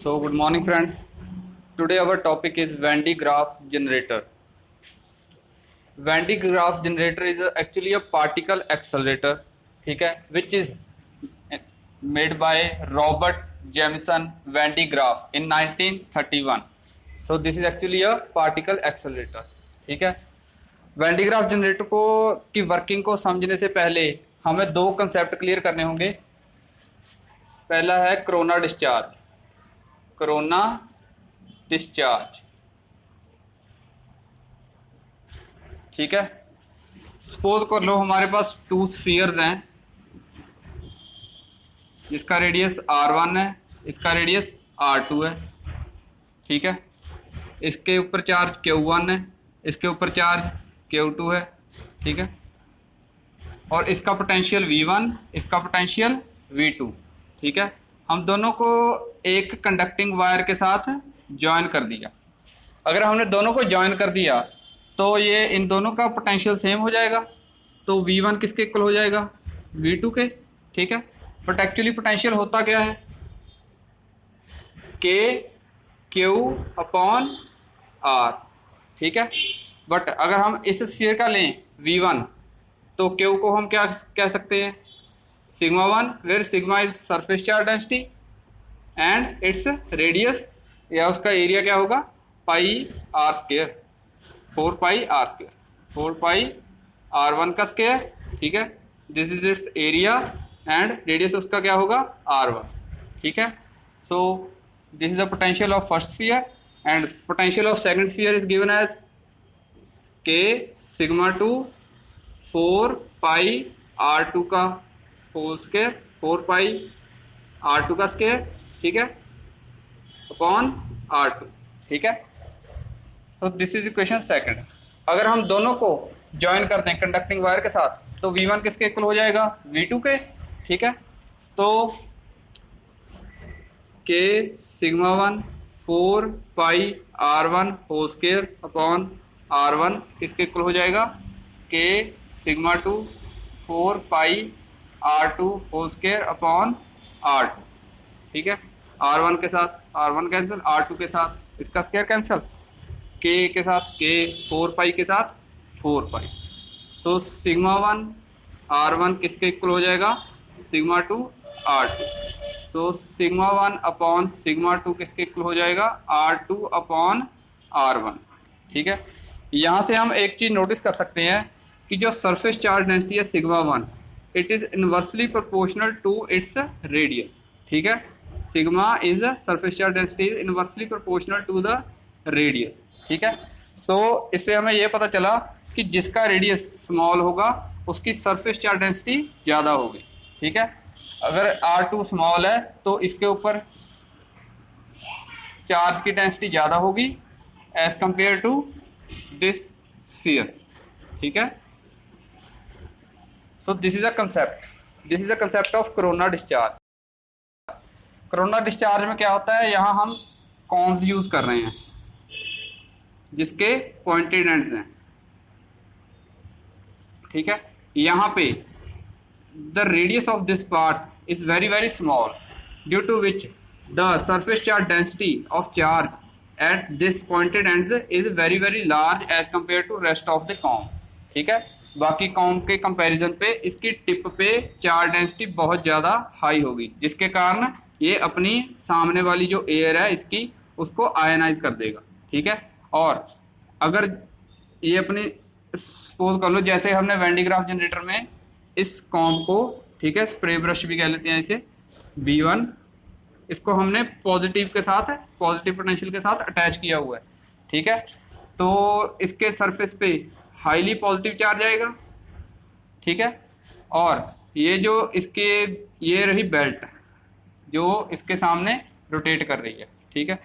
So, good morning, friends. Today, our topic is Venn diagram generator. Venn diagram generator is actually a particle accelerator, ठीक है, which is made by Robert Jameson Van de Graaff in 1931. So, this is actually a particle accelerator, ठीक है. Van de Graaff generator को की working को समझने से पहले हमें दो कंसेप्ट क्लियर करने होंगे. पहला है कोरोना डिस्चार्ज. कोरोना डिस्चार्ज, ठीक है. सपोज कर लो हमारे पास टू स्फीयर्स हैं, जिसका रेडियस r1 है, इसका रेडियस r2 है, ठीक है. इसके ऊपर चार्ज q1 है, इसके ऊपर चार्ज q2 है, ठीक है. और इसका पोटेंशियल v1, इसका पोटेंशियल v2, ठीक है. हम दोनों को एक कंडक्टिंग वायर के साथ ज्वाइन कर दिया. अगर हमने दोनों को ज्वाइन कर दिया तो ये इन दोनों का पोटेंशियल सेम हो जाएगा. तो v1 किसके इक्वल हो जाएगा? v2 के, ठीक है. बट एक्चुअली पोटेंशियल होता क्या है? k q अपॉन r, ठीक है. बट अगर हम इस स्फीयर का लें v1 तो q को हम क्या कह सकते हैं? Sigma 1, where sigma is surface charge density and its radius या उसका एरिया क्या होगा? Pi r square, 4 pi r square, 4 pi r1 का स्क्वायर, ठीक है. This is its area and radius उसका क्या होगा? r1, ठीक है. So this is the potential of first sphere and potential of second sphere is given as k sigma 2 4 pi r2 का whole square, 4 pi r2 का square, ठीक है, upon r2, ठीक है. तो दिस इज इक्वेशन सेकंड. अगर हम दोनों को ज्वाइन करते हैं कंडक्टिंग वायर के साथ तो v1 किसके इक्वल हो जाएगा? v2 के, ठीक है. तो k sigma 1 4 pi r1 whole square upon r1 किसके इक्वल हो जाएगा? k sigma 2 4 pi r2 whole square upon r2, ठीक है. r1 के साथ r1 कैंसिल, r2 के साथ इसका स्क्वायर कैंसिल, k के साथ k, 4 पाई के साथ 4 पाई. सो सिग्मा 1 r1 किसके इक्वल हो जाएगा? Sigma 2 r2. So sigma 1 upon sigma 2 किसके इक्वल हो जाएगा? r2 अपॉन r1, ठीक है. यहाँ से हम एक चीज नोटिस कर सकते हैं कि जो सरफेस चार्ज डेंसिटी है sigma 1, it is inversely proportional to its radius, ठीक है. Sigma is surface charge density is inversely proportional to the radius, ठीक है. सो इससे हमें यह पता चला कि जिसका रेडियस स्मॉल होगा उसकी सरफेस चार्ज डेंसिटी ज्यादा होगी, ठीक है. अगर r2 स्मॉल है तो इसके ऊपर चार्ज की डेंसिटी ज्यादा होगी as compare to this sphere, ठीक है. So this is a concept of corona discharge. Corona discharge में क्या होता है? यहाँ हम कॉम्स यूज कर रहे हैं जिसके पॉइंटेड एंड्स हैं, ठीक है. यहाँ पे the radius of this part is very very small due to which the surface charge density of charge at this pointed ends is very very large as compare to rest of the comb, ठीक है. बाकी com के comparison पे इसकी tip पे charge density बहुत ज्यादा high होगी, जिसके कारण ये अपनी सामने वाली जो एयर है इसकी उसको आयनाइज कर देगा, ठीक है. और अगर ये अपनी सपोज कर लो जैसे हमने वैन डी ग्राफ जनरेटर में इस कॉम को, ठीक है, स्प्रे ब्रश भी कह लेते हैं इसे, v1, इसको हमने पॉजिटिव के साथ, पॉजिटिव पोटेंशियल के साथ अटैच किया हुआ है, ठीक है. तो इसके सरफेस पे हाईली पॉजिटिव चार्ज आएगा, ठीक है. और ये जो इसके ये रही बेल्ट जो इसके सामने रोटेट कर रही है, ठीक है.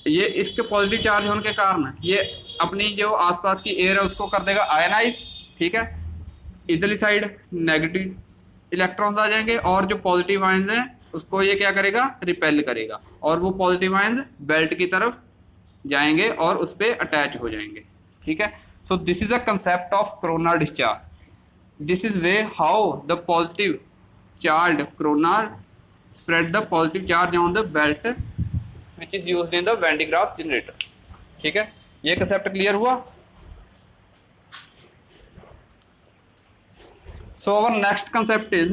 ये इसके पॉजिटिव चार्ज होने के कारण ये अपनी जो आसपास की एयर है उसको कर देगा आयनाइज, ठीक है. इधरली साइड नेगेटिव इलेक्ट्रॉन्स आ जाएंगे और जो पॉजिटिव आयंस हैं उसको ये क्या करेगा? रिपेल करेगा और वो पॉजिटिव आयंस बेल्ट की तरफ जाएंगे और उस पर अटैच हो जाएंगे, ठीक है. So this is a concept of corona discharge. This is way how the positive charge corona spread the positive charge on the belt which is used in the Van de Graaff generator. ठीक है, ये concept clear हुआ. So our next concept is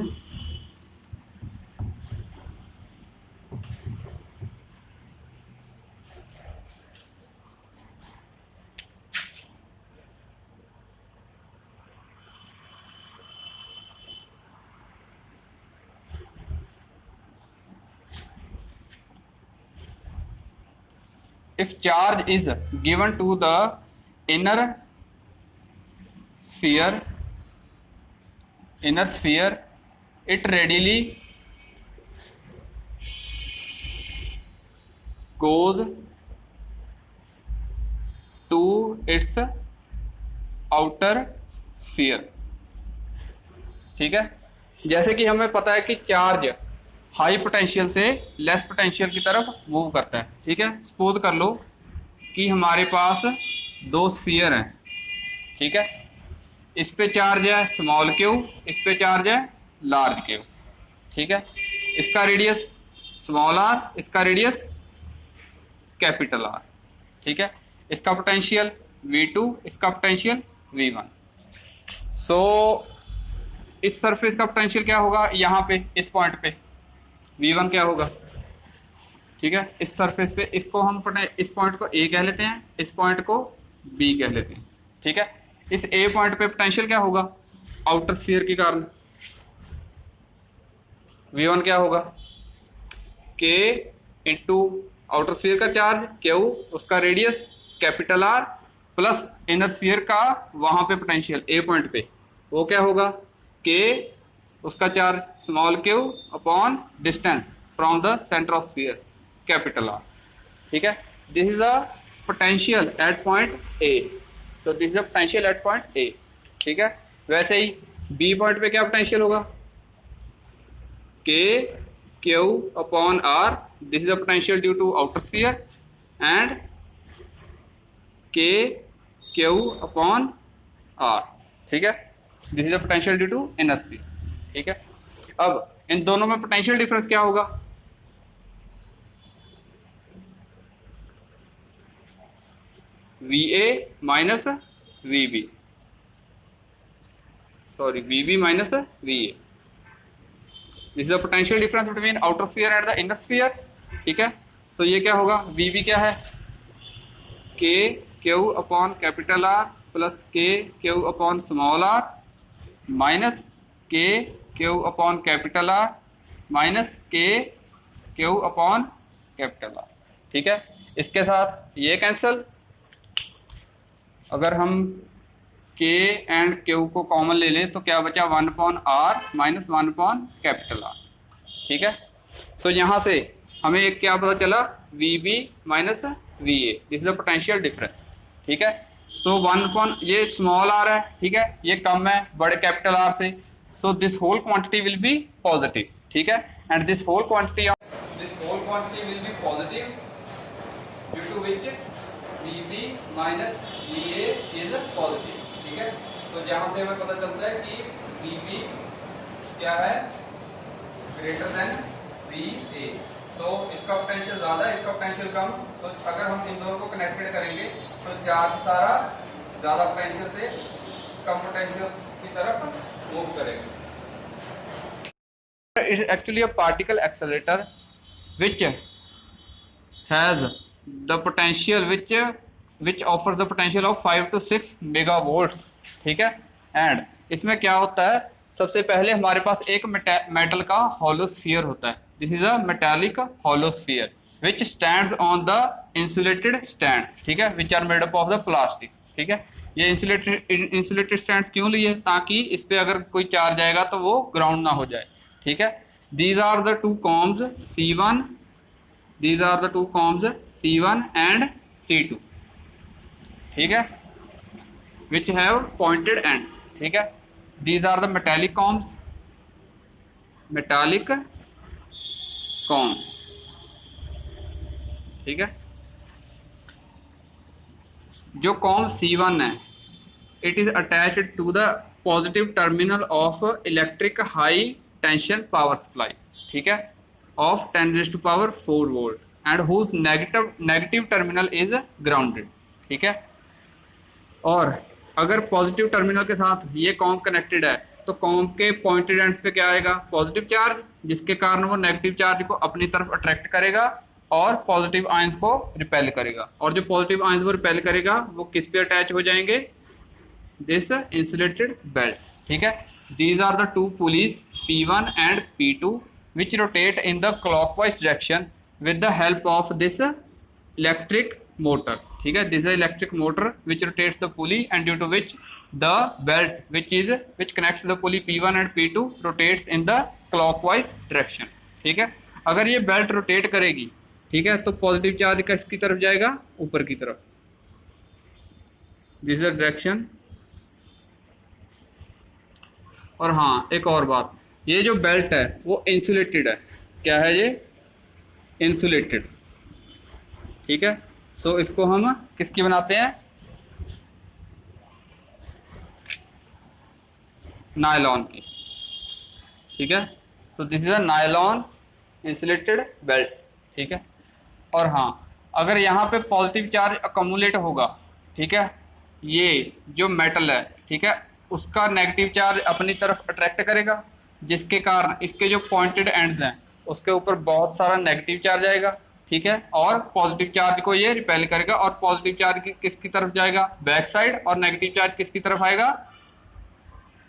if charge is given to the inner sphere, it readily goes to its outer sphere. ठीक है, जैसे कि हमें पता है कि चार्ज हाई पोटेंशियल से लेस पोटेंशियल की तरफ मूव करता है. ठीक है, सपोज कर लो कि हमारे पास दो स्फीयर हैं. ठीक है, इस पे चार्ज है स्मॉल क्यू, इस पे चार्ज है लार्ज क्यू. ठीक है, इसका रेडियस स्मॉल आर, इसका रेडियस कैपिटल आर. ठीक है, इसका पोटेंशियल V2, इसका पोटेंशियल V1. सो इस सरफेस का पोटेंशियल क्या होगा, यहाँ पे इस पॉइंट पे V1 क्या होगा. ठीक है, इस सरफेस पे इसको हम इस पॉइंट को A कह लेते हैं, इस पॉइंट को B कह लेते हैं. ठीक है, इस A पॉइंट पे पोटेंशियल क्या होगा, आउटर स्फीयर के कारण V1 क्या होगा, K इंटू आउटर स्फीयर का चार्ज Q, उसका radius capital R plus inner sphere का वहां पे पोटेंशियल A पॉइंट पे, वो क्या होगा, K उसका charge small Q upon distance from the centre of sphere capital R. ठीक है, this is the potential at point A. So this is the potential at point A. ठीक है, वैसे ही बी पॉइंट पे क्या पोटेंशियल होगा, k q upon r. This is the potential due to outer sphere and k q upon r. ठीक है, this is the potential due to inner sphere. ठीक है, अब इन दोनों में पोटेंशियल डिफरेंस क्या होगा, VA minus VB, sorry VB minus VA. This is the potential difference between outer sphere and the inner sphere. ठीक है, सो ये क्या होगा, VB क्या है, K Q upon capital R plus K Q upon small r minus K Q upon capital R minus K Q upon capital R. ठीक है, इसके साथ ये कैंसल. अगर हम K एंड Q को कॉमन ले लें तो क्या बचा, 1 upon R minus 1 upon capital R. ठीक है, सो यहाँ से हमें एक क्या पता चला, VB minus VA. This is the potential difference. ठीक है, सो 1 अपॉन ये स्मॉल r है. ठीक है, ये कम है बड़े कैपिटल R से. So this whole quantity will be positive. ठीक है, and this whole quantity will be positive due to which VB minus VA is positive. ठीक है, तो जहां से हमें पता चलता है कि VB क्या है, ग्रेटर देन VA. सो इसका पोटेंशियल ज्यादा है, इसका पोटेंशियल कम. तो अगर हम इन दोनों को कनेक्टेड करेंगे तो चार्ज सारा ज्यादा पोटेंशियल से कम पोटेंशियल की तरफ मूव करेगा. It is actually a particle accelerator which has the potential which offers the potential of 5 to 6 megavolts. ठीक है, एंड इसमें क्या होता है, सबसे पहले हमारे पास एक मेटल का हॉलो स्फीयर होता है. This is a metallic hollow sphere which stands on the insulated stand. ठीक है, which are made up of the plastic. ठीक है, ये इंसुलेटेड स्टैंड्स क्यों लिए, ताकि इस पे अगर कोई चार्ज आएगा तो वो ग्राउंड ना हो जाए. ठीक है, these are the two combs C1, these are the two combs C1 and C2. ठीक है, which have pointed ends. ठीक है, these are the metallic combs, ठीक है, जो कॉम्ब C1 है, it is attached to the positive terminal of electric high tension power supply. ठीक है, of 10⁴ volt and whose negative terminal is grounded। ठीक है, और अगर पॉजिटिव टर्मिनल के साथ ये कॉम्प कनेक्टेड है तो कॉम्प के पॉइंटेड एंड्स पे क्या आएगा, पॉजिटिव चार्ज, जिसके कारण वो नेगेटिव चार्ज को अपनी तरफ अट्रैक्ट करेगा और पॉजिटिव आयंस को रिपेल करेगा, और जो पॉजिटिव आयंस को रिपेल करेगा वो किस पे अटैच हो जाएंगे, दिस इंसुलेटेड बेल्ट। ठीक है, these are the two pulleys P1 and P2 which rotate in the clockwise direction with the help of this electric motor। ठीक है, this is electric motor which rotates the pulley and due to which the belt which connects the pulley P1 and P2 rotates in the clockwise direction। ठीक है, अगर ये belt rotate करेगी, ठीक है, तो पॉजिटिव चार्ज किसकी तरफ जाएगा, ऊपर की तरफ, दिस इज द डायरेक्शन। और हाँ, एक और बात, ये जो बेल्ट है वो इंसुलेटेड है। क्या है ये, इंसुलेटेड। ठीक है, सो इसको हम किसकी बनाते हैं, नायलॉन की। ठीक है, so this is a nylon insulated belt. ठीक है, और हाँ, अगर यहाँ पे पॉजिटिव चार्ज अकोमुलेट होगा, ठीक है, ये जो मेटल है, ठीक है, उसका नेगेटिव चार्ज अपनी तरफ अट्रैक्ट करेगा, जिसके कारण इसके जो पॉइंटेड एंड्स हैं उसके ऊपर बहुत सारा नेगेटिव चार्ज आएगा। ठीक है, और पॉजिटिव चार्ज को ये रिपेल करेगा, और पॉजिटिव चार्ज किसकी तरफ जाएगा, बैक साइड, और नेगेटिव चार्ज किसकी तरफ आएगा,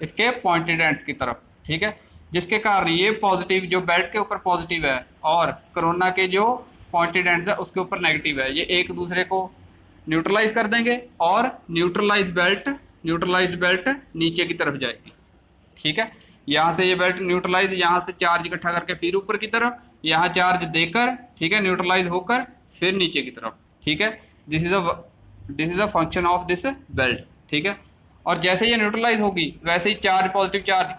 इसके पॉइंटेड एंड्स की तरफ। ठीक है, जिसके कारण ये पॉजिटिव जो बेल्ट के ऊपर पॉजिटिव है और कोरोना के जो पॉइंटेड एंड्स है उसके ऊपर नेगेटिव है, ये एक दूसरे को न्यूट्रलाइज कर देंगे और न्यूट्रलाइज बेल्ट नीचे की तरफ जाएगी। ठीक है, यहाँ से ये बेल्ट न्यूट्रलाइज, यहाँ से चार्ज इकट्ठा करके फिर ऊपर की तरफ, यहाँ चार्ज देकर, ठीक है, न्यूट्रलाइज होकर फिर नीचे की तरफ। ठीक है, this is a function of this belt. ठीक है, और जैसे ये न्यूट्रलाइज होगी वैसे ही चार्ज, पॉजिटिव चार्ज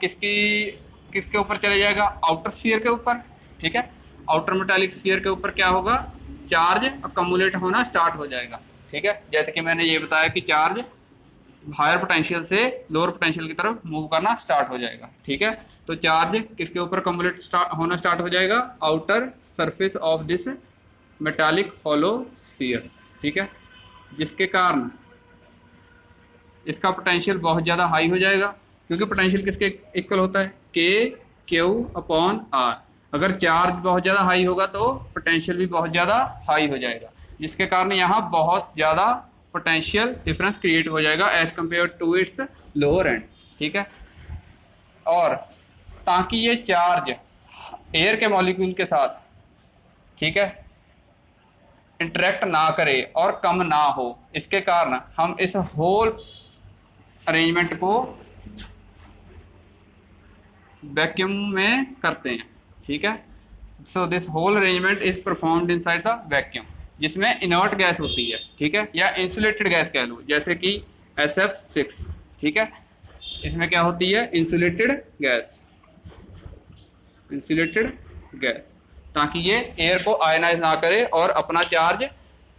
किसके ऊपर चले जाएगा, आउटर स्फीयर के ऊपर। ठीक है, आउटर मेटालिक स्फीयर के ऊपर क्या होगा, चार्ज अकोमुलेट होना स्टार्ट हो जाएगा। ठीक है, जैसे कि मैंने ये बताया कि चार्ज हायर पोटेंशियल से लोअर पोटेंशियल की तरफ मूव करना स्टार्ट हो जाएगा। ठीक है, तो चार्ज किसके ऊपर अकोमुलेट होना स्टार्ट हो जाएगा, outer surface of this metallic hollow sphere. ठीक है, जिसके कारण इसका पोटेंशियल बहुत ज़्यादा हाई हो जाएगा, क्योंकि पोटेंशियल किसके इक्वल होता है, K/Q/R। अगर चार्ज बहुत ज़्यादा हाई होगा तो पोटेंशियल भी बहुत ज़्यादा हाई हो जाएगा, जिसके कारण यहाँ बहुत ज़्यादा पोटेंशियल डिफरेंस क्रिएट हो जाएगा as compare to its lower end. ठीक है, और ताकि ये चार्ज एयर के मॉलिक्यूल के साथ, ठीक है, इंटरेक्ट ना करे और कम ना हो, इसके कारण हम इस होल अरेंजमेंट को वैक्यूम में करते हैं। ठीक है, so this whole arrangement is performed inside the vacuum, जिसमें इनर्ट गैस होती है। ठीक है, या इंसुलेटेड गैस कह लो, जैसे कि SF6। ठीक है, इसमें क्या होती है, इंसुलेटेड गैस, ताकि ये एयर को आयनाइज ना करे और अपना चार्ज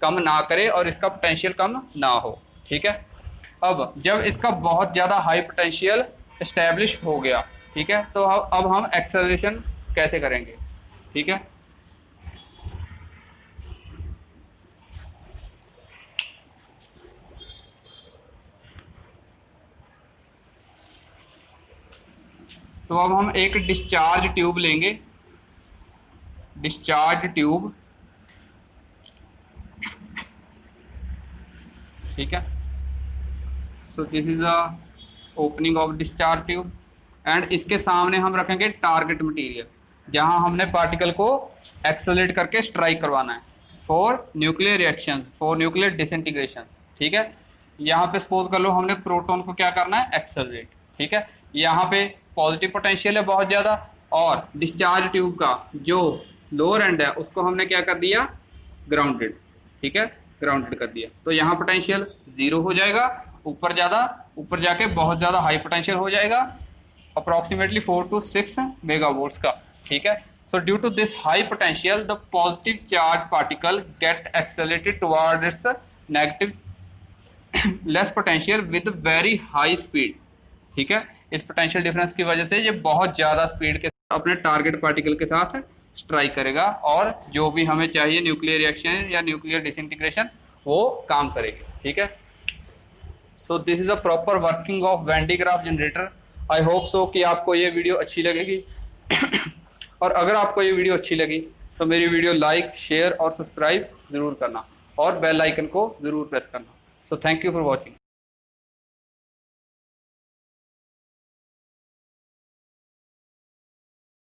कम ना करे और इसका पोटेंशियल कम ना हो। ठीक है, अब जब इसका बहुत ज़्यादा हाई पोटेंशियल एस्टेब्लिश हो गया, ठीक है, तो अब हम एक्सेलरेशन कैसे करेंगे। ठीक है, तो अब हम एक डिस्चार्ज ट्यूब लेंगे, डिस्चार्ज ट्यूब। ठीक है, so this is the opening of discharge tube, and इसके सामने हम रखेंगे टारगेट मटेरियल, जहां हमने पार्टिकल को एक्सेलरेट करके स्ट्राइक करवाना है for nuclear reactions, for nuclear disintegration. ठीक है, यहाँ पे सपोज कर लो हमने प्रोटॉन को क्या करना है, एक्सेलरेट। ठीक है, यहाँ पे पॉजिटिव पोटेंशियल है बहुत ज़्यादा, और डिस्चार्ज ट्यूब का जो लोअर एंड है उसको हमने क्या कर दिया, ग्राउंडेड। ठीक है, ग्राउंडेड कर दिया, तो यहाँ पोटेंशियल 0 हो जाएगा, ऊपर जाके बहुत ज़्यादा हाई पोटेंशियल हो जाएगा, अप्रॉक्सीमेटली 4 to 6 मेगावोल्ट्स का। ठीक है, so due to this high potential the positive charge particle get accelerated toward its negative less potential with very high speed. ठीक है, इस पोटेंशियल डिफरेंस की वजह से ये बहुत ज़्यादा स्पीड के अपने टारगेट पार्टिकल के साथ स्ट्राइक करेगा और जो भी हमें चाहिए न्यूक्लियर रिएक्शन या न्यूक्लियर डिसइंटीग्रेशन वो काम करेगी। ठीक है, so this is a proper working of Van de Graaff generator. I hope so कि आपको ये वीडियो अच्छी लगेगी और अगर आपको ये वीडियो अच्छी लगी तो मेरी वीडियो लाइक, शेयर और सब्सक्राइब जरूर करना और बेल आइकन को जरूर प्रेस करना। So thank you for watching.